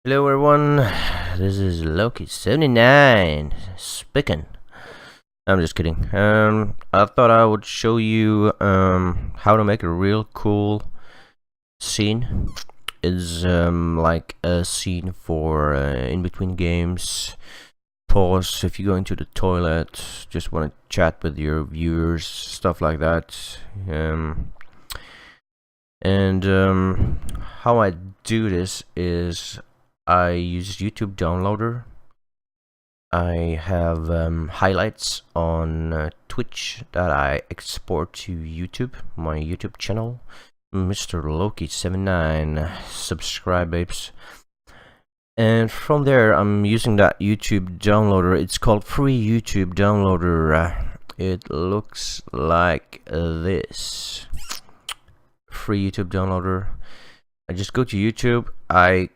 Hello everyone, this is Loki79 speaking. I'm just kidding. I thought I would show you how to make a real cool scene. It's like a scene for in between games. Pause if you go into the toilet, just want to chat with your viewers, stuff like that. How I do this is I use YouTube downloader. I have highlights on Twitch that I export to YouTube, my YouTube channel, Mr. Loki79. Subscribe, babes. And from there, I'm using that YouTube downloader. It's called Free YouTube Downloader. It looks like this. Free YouTube Downloader. I just go to YouTube. I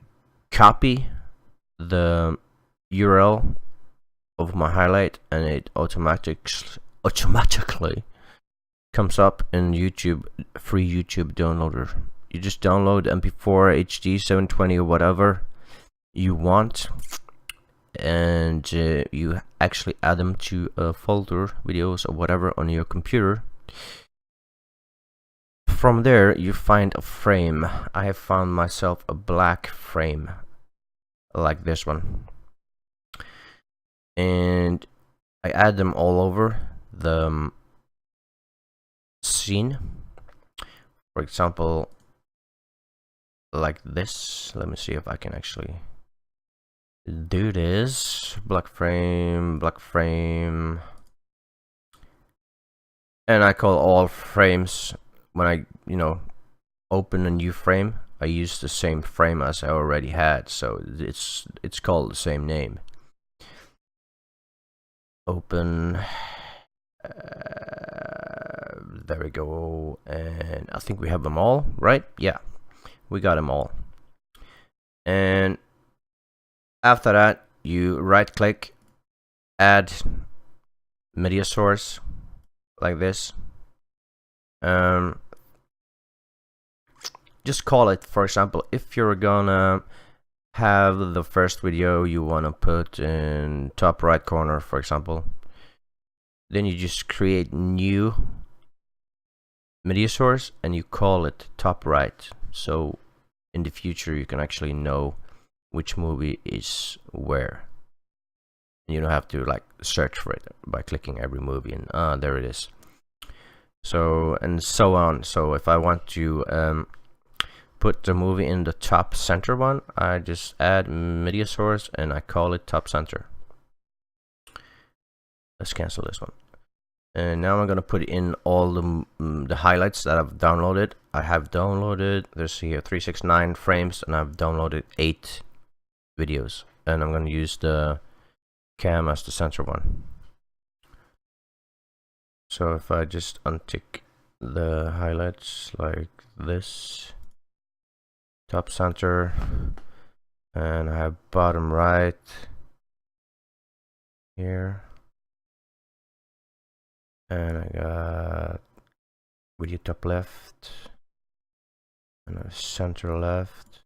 copy the URL of my highlight, and it automatically comes up in YouTube. Free YouTube downloader. You just download MP4, HD, 720 or whatever you want, and you actually add them to a folder, videos or whatever on your computer. From there you find a frame. I have found myself a black frame like this one, and I add them all over the scene. For example, like this. Let me see if I can actually do this. Black frame, and I call all frames, when I open a new frame, I use the same frame as I already had, so it's called the same name. Open, there we go, and I think we have them all, right? Yeah, we got them all. And after that, you right click, add media source, like this. Just call it, for example, if you're gonna have the first video you want to put in top right corner, for example, then you just create new media source and you call it top right, so in the future you can actually know which movie is where. You don't have to like search for it by clicking every movie and there it is. So and so on. So if I want to put the movie in the top center one, I just add media source and I call it top center. Let's cancel this one. And now I'm gonna put in all the highlights that I've downloaded. I have downloaded, there's here 369 frames, and I've downloaded 8 videos, and I'm gonna use the cam as the center one. So if I just untick the highlights like this, top center, and I have bottom right here, and I got video top left, and a center left,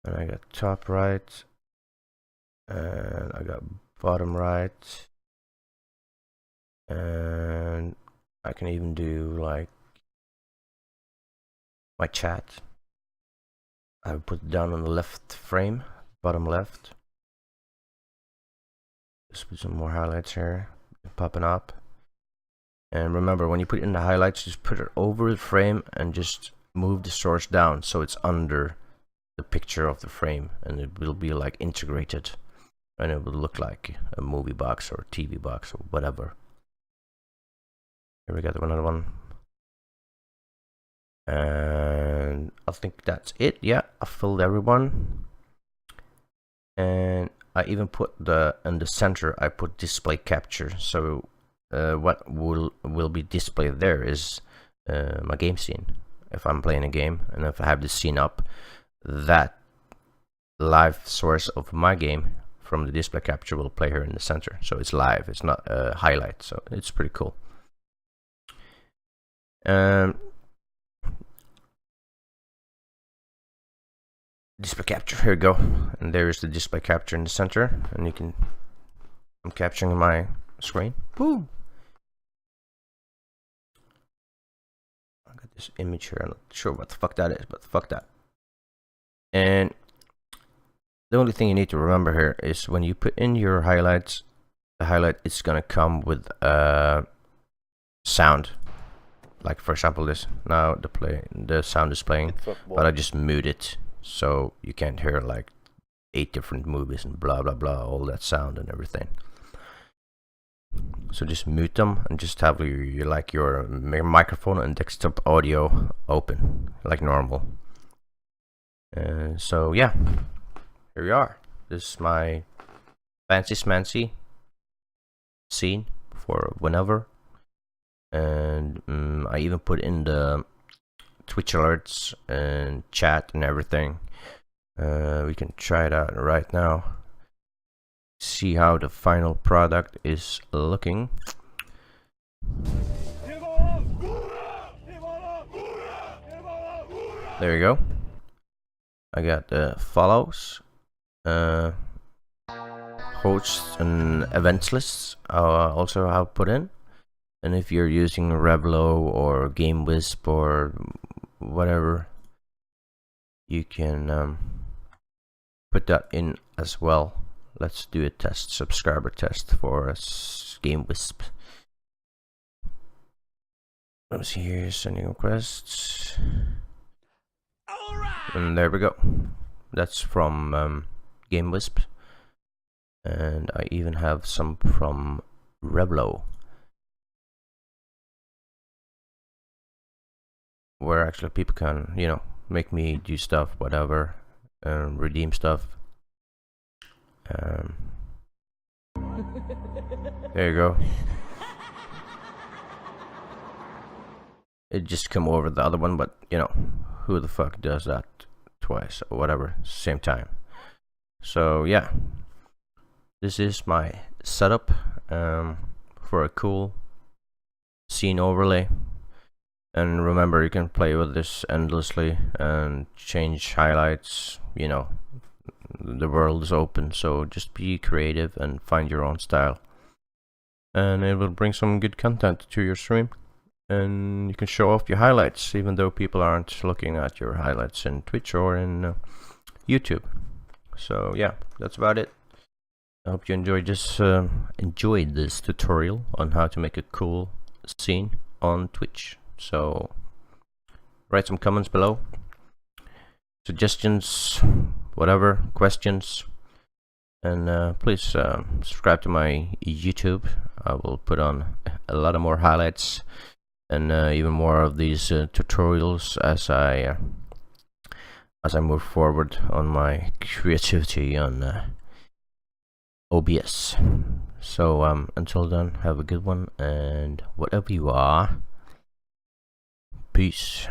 and I got top right, and I got bottom right, and I can even do like my chat. I put it down on the left frame, bottom left. Just put some more highlights here, popping up. And remember, when you put in the highlights, just put it over the frame and just move the source down so it's under the picture of the frame, and it will be like integrated, and it will look like a movie box or TV box or whatever. Here we got another one, and I think that's it. Yeah, I filled everyone, and I even put in the center I put display capture. So what will be displayed there is my game scene. If I'm playing a game and if I have the scene up, that live source of my game from the display capture will play here in the center. So it's live, it's not a highlight, so it's pretty cool. display capture. Here we go, and there's the display capture in the center, and I'm capturing my screen. Boom. I got this image here. I'm not sure what the fuck that is, but fuck that. And the only thing you need to remember here is when you put in your highlights, the highlight is gonna come with sound. Like for example this. Now the sound is playing, but I just mute it so you can't hear like 8 different movies and blah blah blah, all that sound and everything. So just mute them and just have your microphone and desktop audio open like normal. So yeah, here we are. This is my fancy smancy scene for whenever. And I even put in the Twitch alerts and chat and everything. We can try it out right now. See how the final product is looking. There you go. I got the follows, hosts and events lists. Also have put in. And if you're using Revlo or GameWisp or whatever, you can put that in as well. Let's do a test, subscriber test for GameWisp. Let's see here, sending requests. And there we go. That's from GameWisp. And I even have some from Revlo, where actually people can, make me do stuff, whatever, and redeem stuff. There you go. It just come over the other one, but who the fuck does that twice or whatever, same time? So yeah, this is my setup for a cool scene overlay. And remember, you can play with this endlessly and change highlights. The world is open, so just be creative and find your own style. And it will bring some good content to your stream. And you can show off your highlights, even though people aren't looking at your highlights in Twitch or in YouTube. So yeah, that's about it. I hope you enjoyed this tutorial on how to make a cool scene on Twitch. So write some comments below, suggestions, whatever, questions, and please subscribe to my YouTube. I will put on a lot of more highlights and even more of these tutorials as I move forward on my creativity on OBS. So until then, have a good one, and whatever you are, peace.